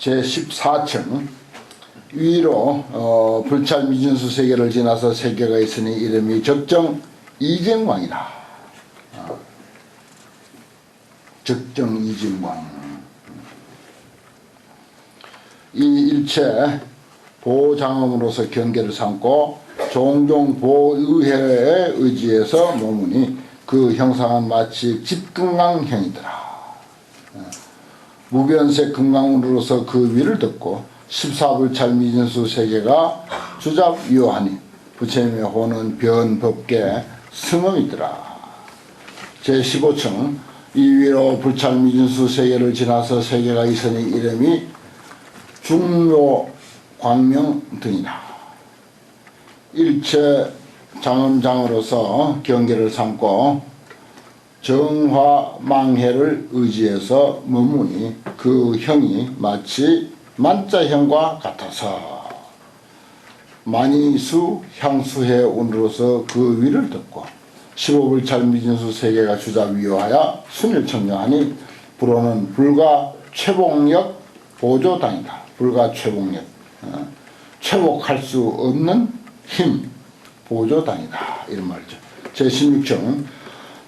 제14층 위로 불찰 미진수 세계를 지나서 세계가 있으니 이름이 적정 이증왕이라. 적정 이증왕. 이 일체 보장엄으로서 경계를 삼고 종종 보의회에 의지해서 머무니 그 형상은 마치 집금강형이더라. 무변색 금강으로서 그 위를 덮고 14불찰 미진수 세계가 주잡위호하니 부처님의 호는 변법계 승엄이더라. 제15층 이 위로 불찰 미진수 세계를 지나서 세계가 있으니 이름이 중묘 광명 등이라. 일체 장엄장으로서 경계를 삼고 정화망해를 의지해서 머무니 그 형이 마치 만자형과 같아서 만이수 향수해 운으로서 그 위를 덮고 15불찰 미진수 세계가 주잡위호하여 순일청정하니 불호는 불가 최복력 보조당이다. 불가 최복력, 최복할 수 없는 힘 보조당이다. 이런 말이죠. 제16층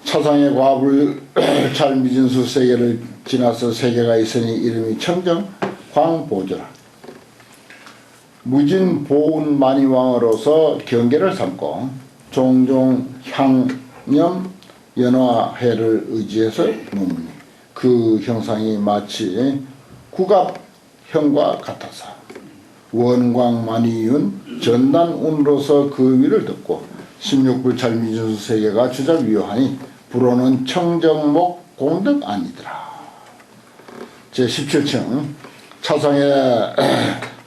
차상의 과불찰 미진수 세계를 지나서 세계가 있으니 이름이 청정 광보조라. 무진 보운 만이왕으로서 경계를 삼고 종종 향념 연화해를 의지해서 머무니 그 형상이 마치 국압형과 같아서 원광만이윤 전단운으로서 그 위를 덮고 16불찰 미진수 세계가 주잡위호하니 불호는 청정목 공덕아니더라. 제17층 차상의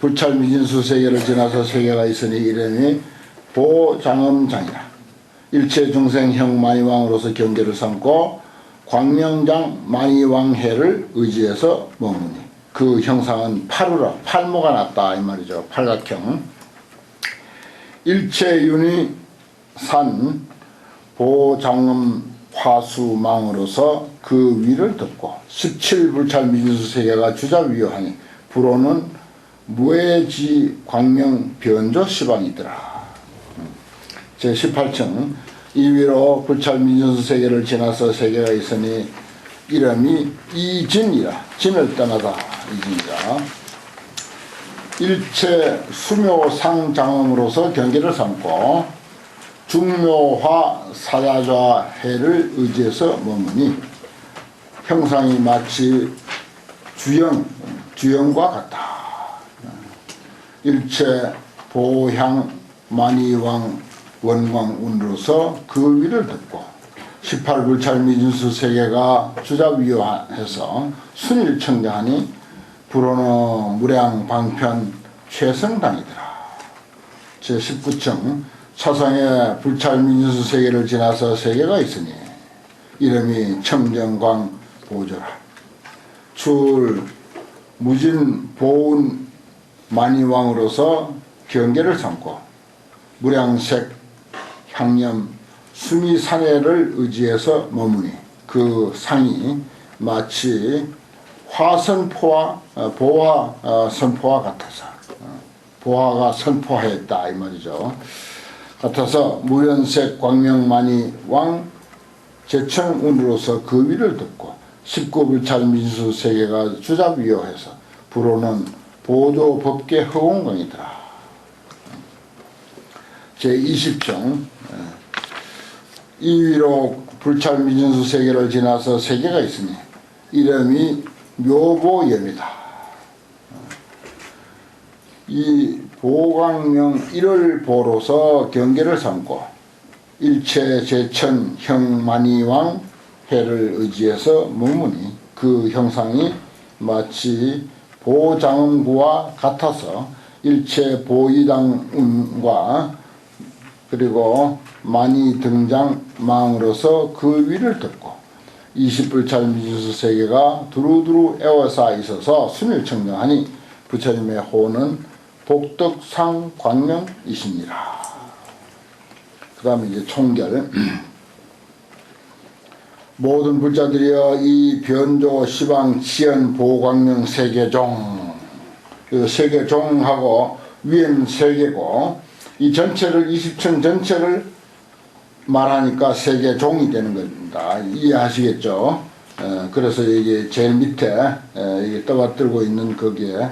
불찰 미진수 세계를 지나서 세계가 있으니 이름이 보장엄장이라. 일체 중생형 만이왕으로서 경계를 삼고 광명장 만이왕해를 의지해서 머무니 그 형상은 파루라. 팔모가 났다 이 말이죠. 팔각형. 일체윤이 산 보장엄 화수망으로서 그 위를 덮고 17불찰 미진수 세계가 주잡위호하니 불호는 무해지 광명 변조 시방이더라. 제18층 이 위로 불찰 미진수 세계를 지나서 세계가 있으니 이름이 이진이라. 진을 떠나다 이진이라. 일체 수묘상장엄으로서 경계를 삼고 중묘화 사야좌해를 의지해서 머무니 형상이 마치 주영과 같다. 일체 보향 만이왕 원광운으로서 그 위를 덮고 18불찰 미진수 세계가 주잡위호해서 순일청정하니 불호는 무량방편 최성당이더라. 제19층 차상의 불찰 미진수 세계를 지나서 세계가 있으니 이름이 청정광 보조라. 출 무진 보운 만이왕으로서 경계를 삼고 무량색 향념 수미상해를 의지해서 머무니 그 상이 마치 화선포와 보화 선포와 같아서 보화가 선포했다 이 말이죠. 같아서 무연색 광명만이왕 제청운으로서 그 위를 덮고 19불찰 민수 세계가 주잡위호해서 불호는 보조법계 허공강이더라. 제20종 이 위로 불찰 미진수 세계를 지나서 세계가 있으니 이름이 묘보염이다. 이 보광명 1을 보로서 경계를 삼고 일체 제천 형만이왕 해를 의지해서 머무니 그 형상이 마치 보장음구와 같아서 일체 보이당운과 그리고 만이 등장망으로서 그 위를 덮고 20불찰 미진수 세계가 두루두루 에워싸 있어서 순일청정하니 부처님의 호는 복덕상 광명이시니라. 그 다음에 이제 총결. 모든 불자들이여 이 변조 시방 치연 보광명 세계종 세계종하고 위에는 세계고 이 전체를 20층 전체를 말하니까 세계종이 되는 겁니다. 이해하시겠죠? 그래서 이게 제일 밑에 이게 떠받들고 있는 거기에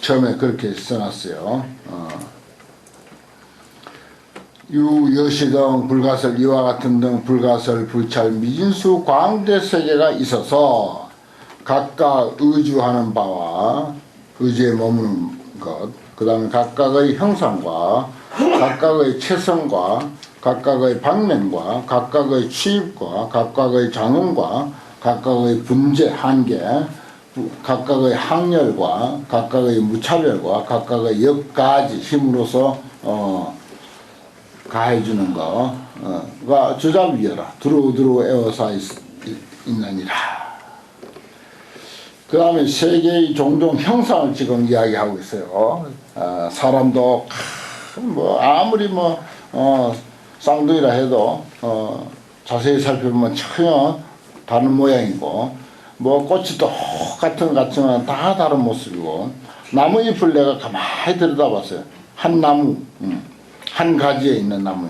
처음에 그렇게 써놨어요. 유여시 등 불가설 이와 같은 등 불가설 불찰 미진수 광대 세계가 있어서 각각 의주하는 바와 의지에 머무는 것, 그 다음에 각각의 형상과 각각의 체성과 각각의 방면과 각각의 취입과 각각의 장엄과 각각의 분재 한계, 각각의 항열과 각각의 무차별과 각각의 역가지 힘으로서 가해주는 거가 주잡위여라 두루두루 에워싸 있느니라. 그 다음에 세계의 종종 형상을 지금 이야기하고 있어요. 사람도 뭐 아무리 쌍둥이라 해도 자세히 살펴보면 전혀 다른 모양이고, 뭐 꽃이 똑같은 것 같지만 다 다른 모습이고, 나무잎을 내가 가만히 들여다봤어요. 한 나무, 한 가지에 있는 나무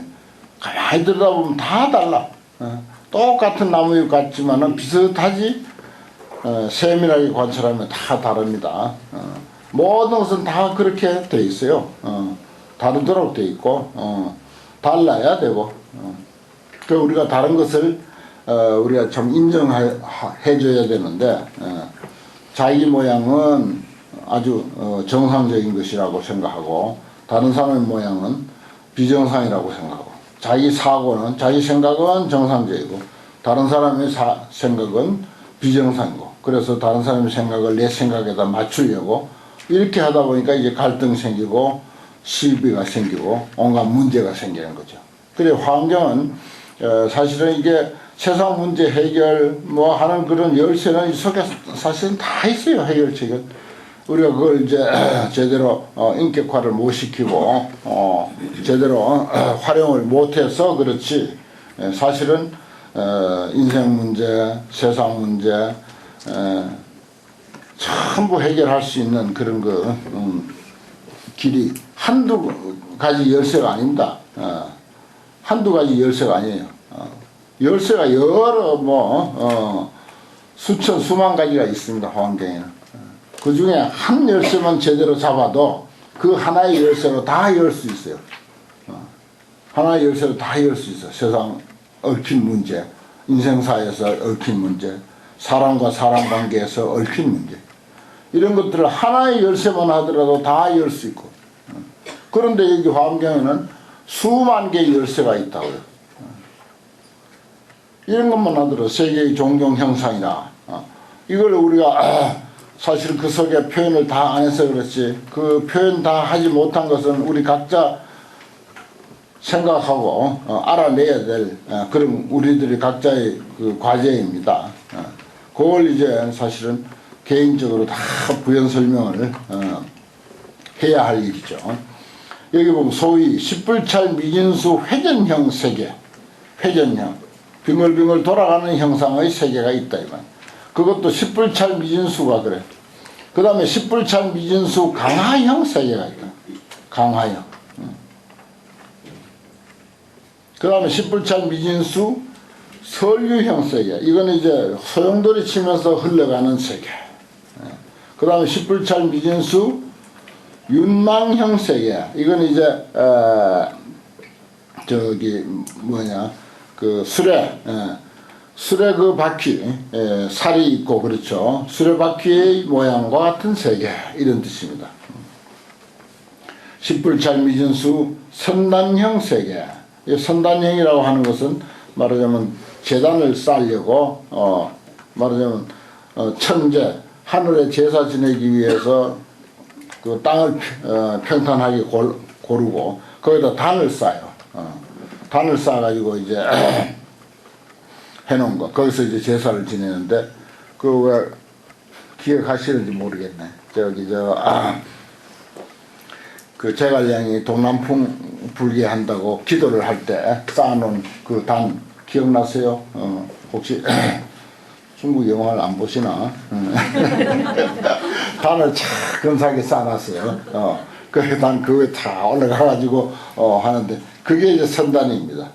가만히 들여다보면 다 달라. 똑같은 나무잎 같지만은 비슷하지, 세밀하게 관찰하면 다 다릅니다. 모든 것은 다 그렇게 돼 있어요. 다르도록 돼 있고, 달라야 되고, 그 우리가 다른 것을 우리가 참 인정해줘야 되는데, 자기 모양은 아주 정상적인 것이라고 생각하고, 다른 사람의 모양은 비정상이라고 생각하고, 자기 사고는, 자기 생각은 정상적이고 다른 사람의 생각은 비정상이고, 그래서 다른 사람의 생각을 내 생각에다 맞추려고 이렇게 하다 보니까 이제 갈등 생기고 시비가 생기고 온갖 문제가 생기는 거죠. 그래 환경은 사실은 이게 세상 문제 해결 뭐 하는 그런 열쇠는 이 속에 사실은 다 있어요. 해결책은. 우리가 그걸 이제 제대로 인격화를 못 시키고 제대로 활용을 못해서 그렇지, 사실은 인생 문제, 세상 문제 전부 해결할 수 있는 그런 길이 한두 가지 열쇠가 아닙니다. 한두 가지 열쇠가 아니에요. 열쇠가 여러 수천 수만 가지가 있습니다. 환경에는. 그 중에 한 열쇠만 제대로 잡아도 그 하나의 열쇠로 다 열 수 있어요. 하나의 열쇠로 다 열 수 있어요. 세상 얽힌 문제, 인생사에서 얽힌 문제, 사람과 사람 관계에서 얽힌 문제, 이런 것들을 하나의 열쇠만 하더라도 다 열 수 있고, 그런데 여기 환경에는 수만 개의 열쇠가 있다고요. 이런 것만 하더라도 세계의 종종 형상이나 이걸 우리가 사실 그 속에 표현을 다 안 해서 그렇지, 그 표현 다 하지 못한 것은 우리 각자 생각하고 알아내야 될 그런 우리들이 각자의 그 과제입니다. 그걸 이제 사실은 개인적으로 다 부연 설명을 해야 할 일이죠. 여기 보면 소위 십불찰 미진수 회전형 세계, 회전형 빙글빙글 돌아가는 형상의 세계가 있다 이 말. 그것도 십불찰 미진수가 그래. 그 다음에 십불찰 미진수 강화형 세계가 있다. 강화형. 그 다음에 십불찰 미진수 설유형 세계. 이거는 이제 소용돌이 치면서 흘러가는 세계. 그 다음에 십불찰 미진수 윤망형 세계. 이건 이제 그 수레 그 바퀴, 살이 있고 그렇죠. 수레바퀴의 모양과 같은 세계, 이런 뜻입니다. 십불찰 미진수 선단형 세계. 이 선단형이라고 하는 것은 말하자면 제단을 쌓으려고 말하자면 천재, 하늘에 제사 지내기 위해서 그 땅을 평탄하게 고르고 거기다 단을 쌓아요. 단을 쌓아가지고 이제 해놓은 거, 거기서 이제 제사를 지내는데, 그 왜 기억하시는지 모르겠네. 그 제갈량이 동남풍 불게 한다고 기도를 할 때 쌓아놓은 그 단 기억나세요? 혹시 중국 영화를 안 보시나? 간을 착 근사하게 싸놨어요. 그래서 난 그거에 다 올라가가지고 하는데 그게 이제 선단입니다.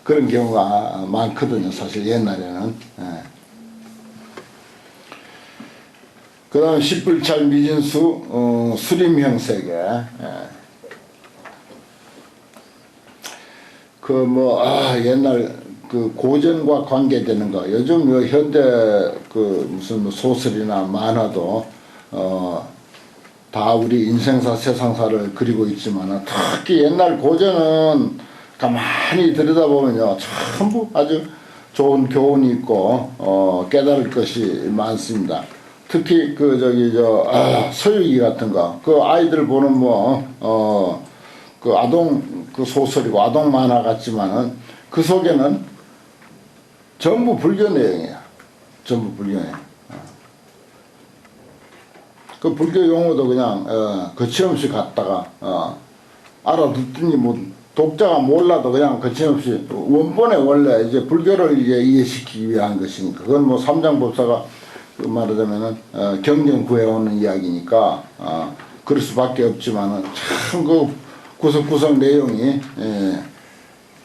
그런 경우가 많거든요. 사실 옛날에는. 그 다음 십불찰 미진수 수림형세계. 옛날 그 고전과 관계되는 거, 요즘 현대 무슨 소설이나 만화도 다 우리 인생사 세상사를 그리고 있지만 특히 옛날 고전은 가만히 들여다보면요 전부 아주 좋은 교훈이 있고 깨달을 것이 많습니다. 특히 서유기 같은 거, 그 아이들 보는 그 아동 그 소설이고 아동 만화 같지만은 그 속에는 전부 불교 내용이에요. 전부 불교 내용. 그 불교 용어도 그냥 거침없이 갖다가 알아듣더니 독자가 몰라도 그냥 거침없이 원본에 원래 이제 불교를 이제 이해시키기 위한 것이니까 그건 삼장법사가 말하자면은 경전 구해오는 이야기니까 그럴 수밖에 없지만은 참 그 구석구석 내용이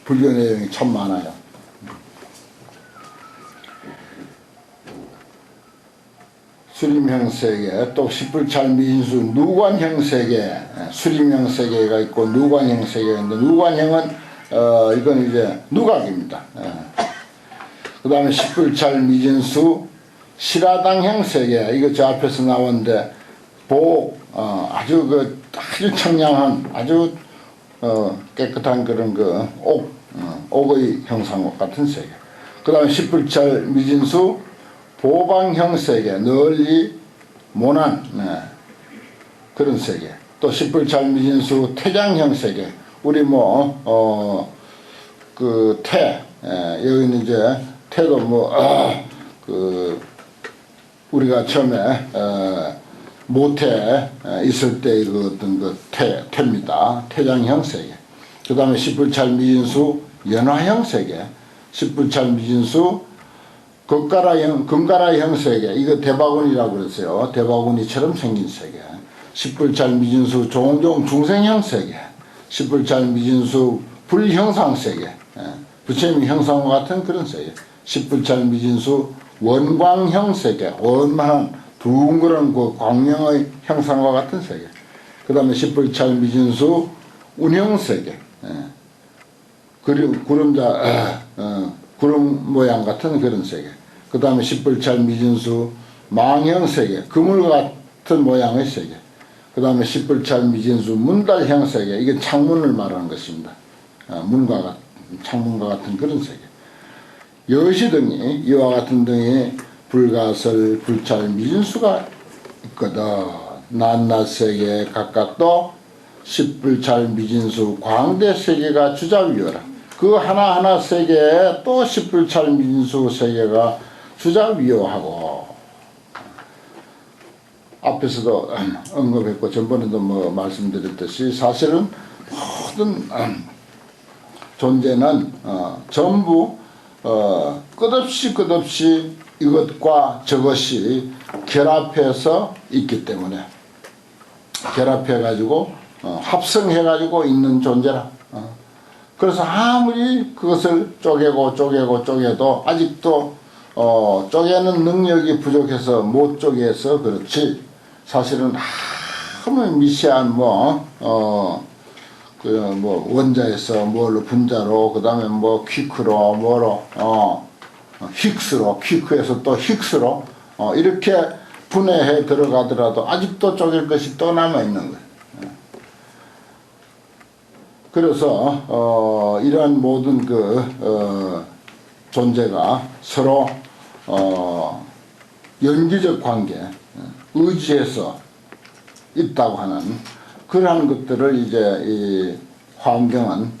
불교 내용이 참 많아요. 수림형세계, 또 십불찰 미진수 누관형세계, 수림형세계가 있고 누관형세계가 있는데 누관형은 이건 이제 누각입니다. 그 다음에 십불찰 미진수 실화당형세계, 이거 저 앞에서 나오는데 아주 청량한 아주 깨끗한 그런 옥의 형상과 같은 세계. 그 다음에 십불찰 미진수 보방형 세계, 널리 모난 그런 세계. 또 십불찰 미진수 태장형 세계, 우리 여기는 이제 태도 우리가 처음에 모태 있을 때 어떤 태입니다. 태장형 세계. 그 다음에 십불찰 미진수 연화형 세계, 십불찰 미진수 금가라형 세계, 이거 대바구니라고 그랬어요. 대바구니처럼 생긴 세계. 십불찰 미진수 종종 중생형 세계, 십불찰 미진수 불형상 세계, 부처님의 형상과 같은 그런 세계. 십불찰 미진수 원광형 세계, 원만한 둥그런 그 광명의 형상과 같은 세계. 그 다음에 십불찰 미진수 운형 세계, 구름 모양 같은 그런 세계. 그 다음에 십불찰 미진수 망형 세계, 그물 같은 모양의 세계. 그 다음에 십불찰 미진수 문달형 세계, 이게 창문을 말하는 것입니다. 창문과 같은 그런 세계. 여시 등이, 이와 같은 등이 불가설, 불찰, 미진수가 있거든. 낱낱 세계 각각도 십불찰, 미진수, 광대 세계가 주자위어라. 그 하나하나 세계에 또 십불찰, 미진수 세계가 주자위어하고, 앞에서도 언급했고 전번에도 말씀드렸듯이 사실은 모든 존재는 전부 끝없이 이것과 저것이 결합해서 있기 때문에, 결합해가지고 합성해가지고 있는 존재라. 그래서 아무리 그것을 쪼개도 아직도 쪼개는 능력이 부족해서 못 쪼개서 그렇지, 사실은 아무 미세한 원자에서 뭘로 분자로, 그 다음에 퀴크로 퀴크에서 또 힉스로 이렇게 분해해 들어가더라도 아직도 쪼갤 것이 또 남아있는 거예요. 그래서 이러한 모든 존재가 서로 연기적 관계, 의지해서 있다고 하는 그러한 것들을 이제 이 화엄경은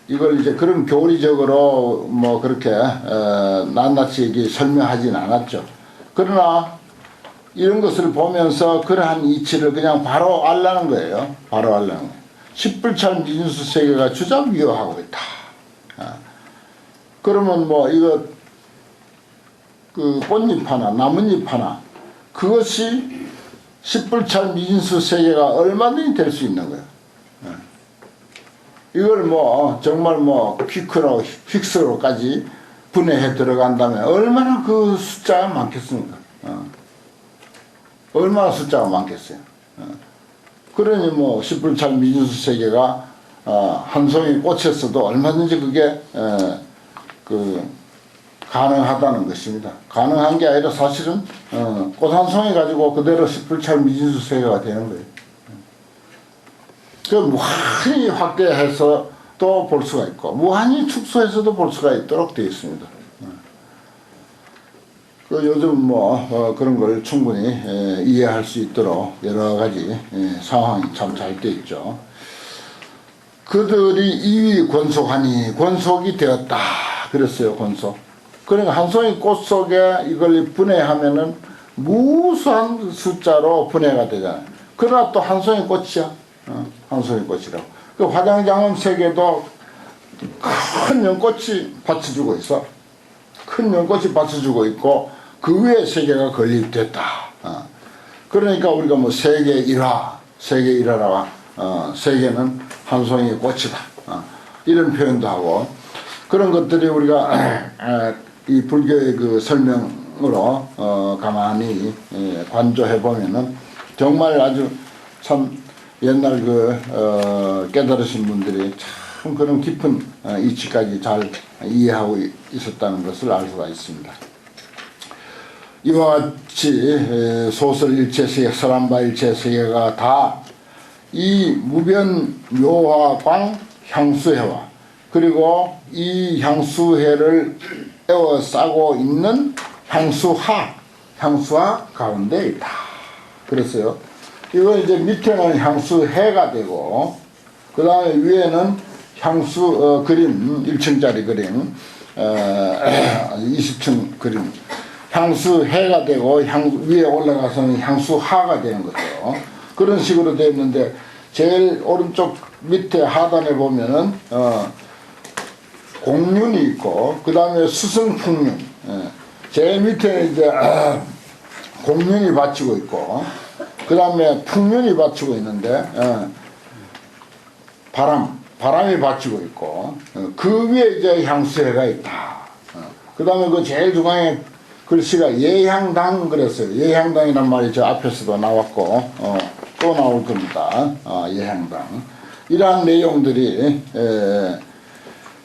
이걸 이제 그런 교리적으로 그렇게 낱낱이 설명하진 않았죠. 그러나 이런 것을 보면서 그러한 이치를 그냥 바로 알라는 거예요. 바로 알라는 거예요. 십불찰 미진수 세계가 주자위어하고 있다. 그러면 이거 꽃잎 하나, 나뭇잎 하나, 그것이 10불찰 미진수 세계가 얼마든지 될 수 있는 거예요. 이걸 뭐 정말 뭐 퀵으로 픽스로까지 분해해 들어간다면 얼마나 그 숫자가 많겠습니까? 얼마나 숫자가 많겠어요. 그러니 뭐 10불찰 미진수 세계가 한 송이 꽃이었어도 얼마든지 그게 가능하다는 것입니다. 가능한 게 아니라 사실은 꽃 한 송이 가지고 그대로 10불찰 미진수 세계가 되는 거예요. 그 무한히 확대해서 또 볼 수가 있고 무한히 축소해서도 볼 수가 있도록 되어 있습니다. 그 요즘 뭐 그런 걸 충분히 이해할 수 있도록 여러 가지 상황이 참 잘 되어 있죠. 그들이 이위 권속하니 권속이 되었다 그랬어요. 권속. 그러니까 한 송이 꽃 속에 이걸 분해하면은 무수한 숫자로 분해가 되잖아요. 그러나 또 한 송이 꽃이야. 한 송이 꽃이라고. 그 화장장엄 세계도 큰 연꽃이 받쳐주고 있어. 큰 연꽃이 받쳐주고 있고 그 위에 세계가 건립됐다. 그러니까 우리가 뭐 세계 일화, 세계 일화라고 세계는 한 송이 꽃이다. 이런 표현도 하고 그런 것들이 우리가 이 불교의 그 설명으로 가만히 관조해 보면은 정말 아주 참 옛날 깨달으신 분들이 참 그런 깊은 이치까지 잘 이해하고 있었다는 것을 알 수가 있습니다. 이와 같이 소설 일체세계, 설한바 일체세계가 다 이 무변 묘화광 향수해와 그리고 이 향수해를 에워싸고 있는 향수하 가운데 있다. 그랬어요. 이거 이제 밑에는 향수해가 되고 그 다음에 위에는 향수 그림 1층짜리 그림 20층 그림 향수해가 되고 위에 올라가서는 향수하가 되는 거죠. 그런 식으로 되어 있는데 제일 오른쪽 밑에 하단에 보면은 공륜이 있고 그 다음에 수승풍륜 제일 밑에 이제 공륜이 받치고 있고 그 다음에 풍륜이 받치고 있는데 바람이 받치고 있고 그 위에 이제 향수해가 있다. 그 다음에 그 제일 중앙에 글씨가 예향당 그랬어요. 예향당이란 말이 저 앞에서도 나왔고 또 나올 겁니다. 예향당 이러한 내용들이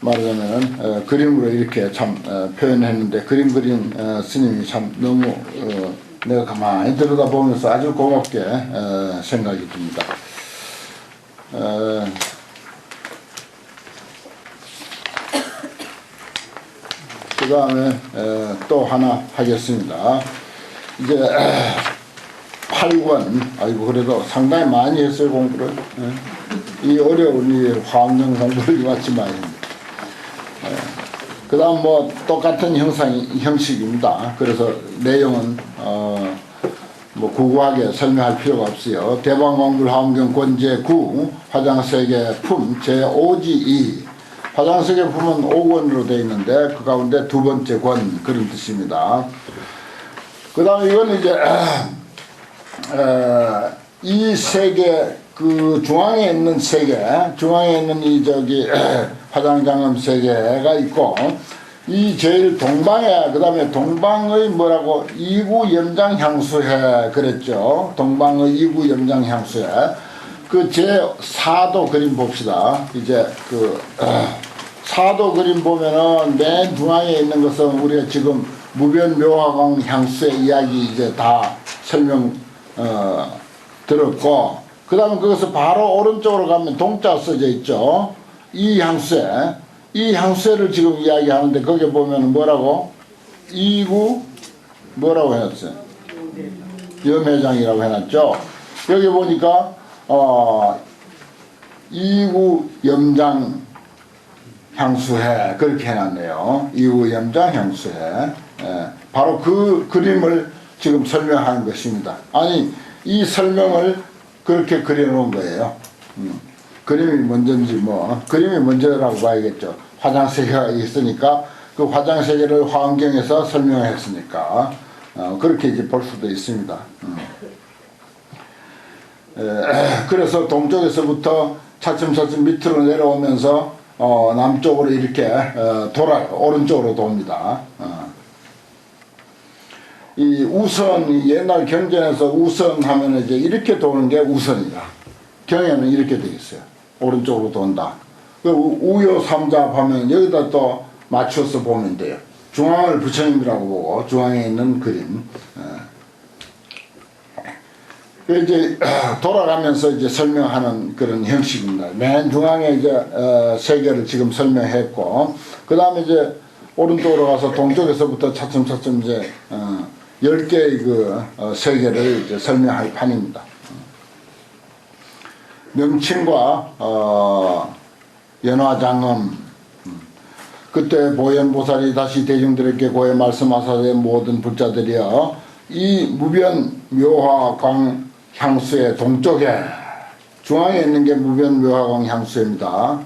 말하자면 그림으로 이렇게 참 표현했는데 그림 그린 스님이 참 너무 내가 가만히 들여다보면서 아주 고맙게 생각이 듭니다. 그 다음에 또 하나 하겠습니다. 이제 8권 아이고 그래도 상당히 많이 했어요 공부를. 이 어려운 이 화엄경 공부를 이같이 많이 했는데 그 다음 뭐 똑같은 형식입니다. 그래서 내용은 뭐 구구하게 설명할 필요가 없어요. 대방광불 화엄경 권제 9 화장세계 품 제5지 2 화장세계 품은 5권으로 되어 있는데 그 가운데 두 번째 권 그런 뜻입니다. 그 다음에 이건 이제 이 세계 그 중앙에 있는 세계 중앙에 있는 이 화장장엄 세계가 있고 이 제일 동방에 그 다음에 동방의 뭐라고 이구 염장 향수해 그랬죠. 동방의 이구 염장 향수해 그 제4도 그림 봅시다. 이제 그 4도 그림 보면은 맨 중앙에 있는 것은 우리가 지금 무변 묘화광 향수의 이야기 이제 다 설명 들었고 그 다음에 그것을 바로 오른쪽으로 가면 동자 써져 있죠. 이 향수를 지금 이야기하는데 거기 보면 뭐라고 이구 뭐라고 해놨어요? 염회장이라고 해놨죠. 여기 보니까 이구 염장 향수해 그렇게 해놨네요. 이구 염장 향수해. 바로 그 그림을 지금 설명하는 것입니다. 아니 이 설명을 그렇게 그려놓은 거예요. 그림이 먼저인지 뭐 그림이 먼저라고 봐야겠죠. 화장세계가 있으니까 그 화장세계를 화엄경에서 설명했으니까 그렇게 이제 볼 수도 있습니다. 그래서 동쪽에서부터 차츰차츰 밑으로 내려오면서 남쪽으로 이렇게 오른쪽으로 돕니다. 이 우선, 옛날 경전에서 우선 하면 이제 이렇게 도는 게 우선이다. 경에는 이렇게 되겠어요. 오른쪽으로 돈다. 우요 삼잡 하면 여기다 또 맞춰서 보면 돼요. 중앙을 부처님이라고 보고 중앙에 있는 그림. 이제 돌아가면서 이제 설명하는 그런 형식입니다. 맨 중앙에 이제 세계를 지금 설명했고, 그 다음에 이제 오른쪽으로 가서 동쪽에서부터 차츰차츰 이제 10개의 그 세계를 이제 설명할 판입니다. 명칭과 연화장엄. 그때 보현보살이 다시 대중들에게 고해 말씀하사되 모든 불자들이여 이 무변 묘화광 향수의 동쪽에 중앙에 있는 게 무변 묘화광 향수입니다.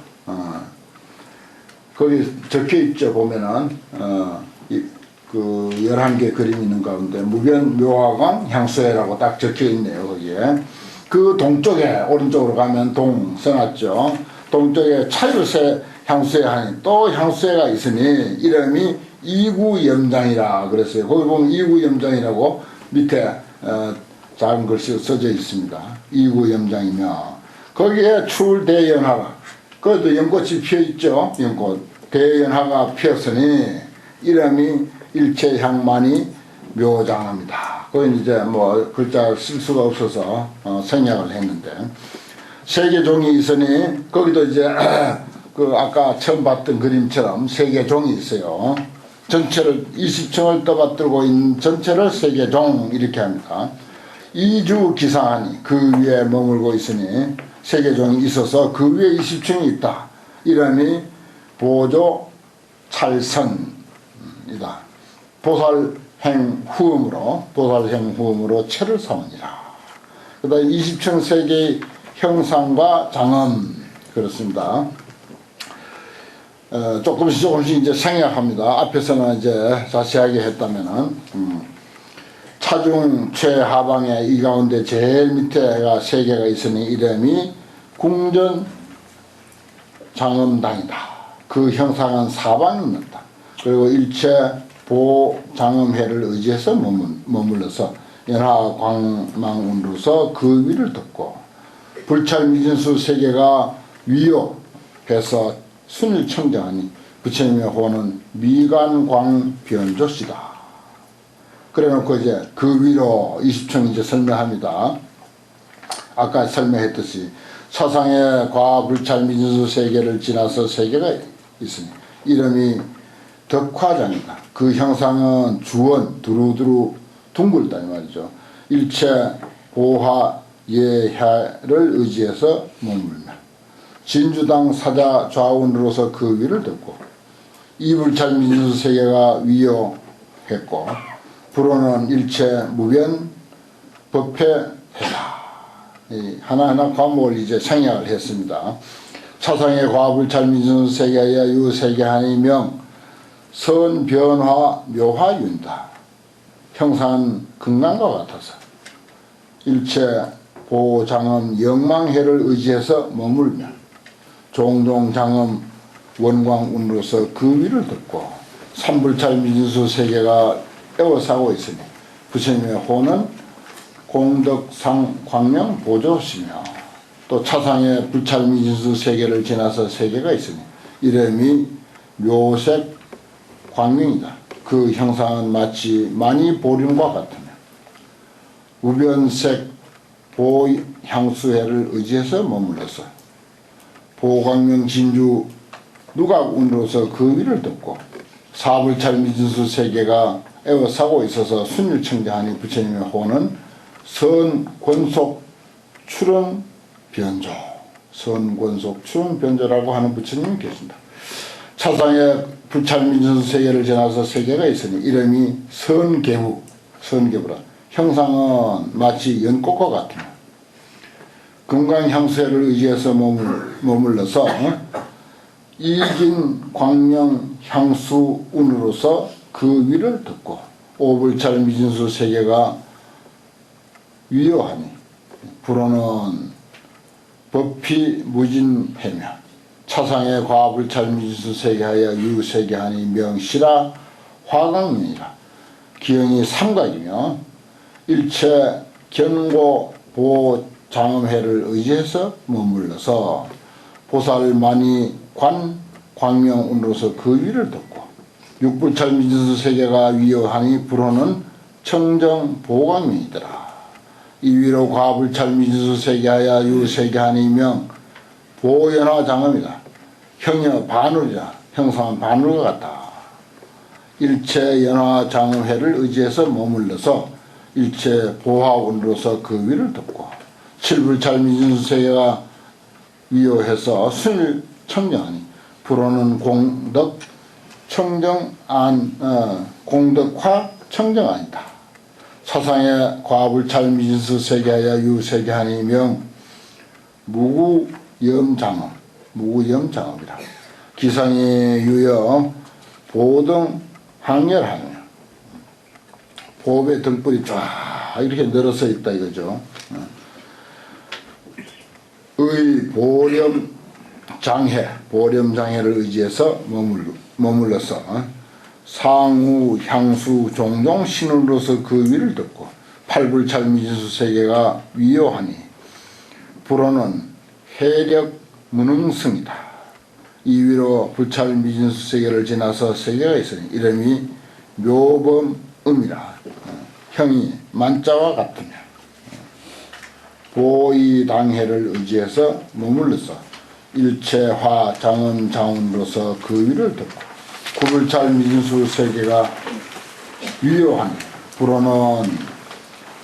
거기 적혀 있죠. 보면은 그 11개 그림이 있는 가운데 무변 묘화광 향수회라고 딱 적혀 있네요. 거기에 그 동쪽에 오른쪽으로 가면 동 써놨죠. 동쪽에 차유새 향수회 하니 또 향수회가 있으니 이름이 이구염장이라 그랬어요. 거기 보면 이구염장이라고 밑에 작은 글씨로 써져 있습니다. 이구염장이며 거기에 출대연화가 거기도 연꽃이 피어있죠. 연꽃 대연화가 피었으니 이름이 일체향만이 묘장합니다. 거기 이제 뭐 글자를 쓸 수가 없어서 생략을 했는데 세계종이 있으니 거기도 이제 그 아까 처음 봤던 그림처럼 세계종이 있어요. 전체를 20층을 떠받들고 있는 전체를 세계종 이렇게 합니다. 이주 기상하니 그 위에 머물고 있으니 세계종이 있어서 그 위에 20층이 있다. 이름이 보조 찰선이다. 보살행 후음으로 체를 삼으니라. 그 다음에 20층 세계의 형상과 장엄 그렇습니다. 조금씩 이제 생략합니다. 앞에서는 이제 자세하게 했다면은 차중 최하방에 이 가운데 제일 밑에가 세 개가 있으니 이름이 궁전 장엄당이다. 그 형상은 사방이 있는다. 그리고 일체 보장엄회를 의지해서 머물러서 연화광망운으로서 그 위를 덮고 불찰미진수 세계가 위요해서 순일 청정하니 부처님의 호는 미간광변조시다. 그래놓고 이제 그 위로 20층 이제 설명합니다. 아까 설명했듯이 사상의 과불찰미진수 세계를 지나서 세계가 있으니 이름이 덕화장이다. 그 형상은 주원 두루두루 둥글다 이 말이죠. 일체 보화 예하를 의지해서 머물며 진주당 사자 좌운으로서 그 위를 덮고 이불찰 민수 세계가 위요했고 불호는 일체 무변 법회해다. 하나하나 과목을 이제 생략을 했습니다. 차상의 과불찰 민수 세계야 유세계하니명 선변화 묘화윤다. 형상은 금강과 같아서 일체 보장엄 영망해를 의지해서 머물며 종종 장엄 원광운으로서 그 위를 덮고 삼불찰 미진수 세계가 에워싸고 있으니 부처님의 호는 공덕상 광명 보조시며 또 차상의 불찰 미진수 세계를 지나서 세계가 있으니 이름이 묘색 광명이다. 그 형상은 마치 많이 보림과 같으며 우변색 보향수회를 의지해서 머물러서 보광명 진주 누각운으로서 그 위를 덮고 사불찰 미진수 세계가 에워싸고 있어서 순일청자하니 부처님의 호는 선권속 출은 변조 선권속 출은 변조라고 하는 부처님이 계십니다. 차상의 불찰 미진수 세계를 지나서 세계가 있으니 이름이 선계부라. 형상은 마치 연꽃과 같으며 금강향수회를 의지해서 머물러서 이긴 광명 향수운으로서 그 위를 덮고 오불찰 미진수 세계가 위요하니 불어는 법피 무진해며 차상의 과불찰 미진수 세계하여 유세계하니 명시라 화강명이라. 기형이 삼각이며 일체 견고 보장음회를 의지해서 머물러서 보살만이 관 광명운으로서 그 위를 덮고 육불찰 미진수 세계가 위요하니 불호는 청정 보광명이더라. 이 위로 과불찰 미진수 세계하여 유세계하니 명 보연화 장엄이다. 형여 반울이라. 형상은 반울과 같다. 일체 연화 장엄회를 의지해서 머물러서 일체 보화운으로서 그 위를 덮고 칠불찰 미진수 세계가 위요해서 순일 청정하니 불호는 공덕 청정안 공덕화 청정안이다. 사상의 과불찰 미진수 세계하여 유세계하니 명 무구염장엄 무구염장엄이라. 기상이 유여 보등 항열하며 보배 등불이 쫙 이렇게 늘어서 있다 이거죠. 의 보렴장해 보렴장해를 의지해서 머물러서 상우 향수 종종 신으로서 그 위를 덮고 팔불찰 미진수 세계가 위요하니 불어는 해력 무능성이다. 이 위로 불찰 미진수 세계를 지나서 세계가 있으니 이름이 묘범음이라. 형이 만자와 같으며 보이당해를 의지해서 머물러서 일체화 장엄 장운으로서 그 위를 덮고 구불찰 미진수 세계가 위요하니 불어는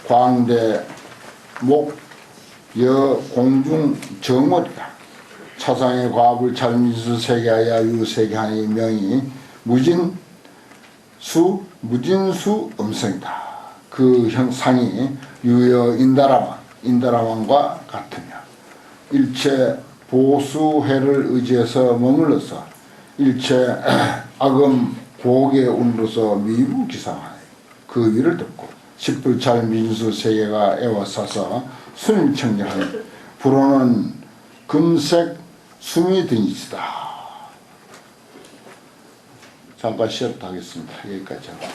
광대 목여 공중 정월이다. 차상의 과불찰 미진수 세계하여 유세계하니 명이 무진수 음성이다. 그 형상이 유여 인다라왕과 같으며 일체 보수해를 의지해서 머물러서 일체 악음 고개 운으로서 미부기상하니 그 위를 덮고 십불찰 민수 세계가 애워싸서 순일청량하니 불호는 금색 수미 등이시다. 잠깐 쉬었다 하겠습니다. 여기까지 하고.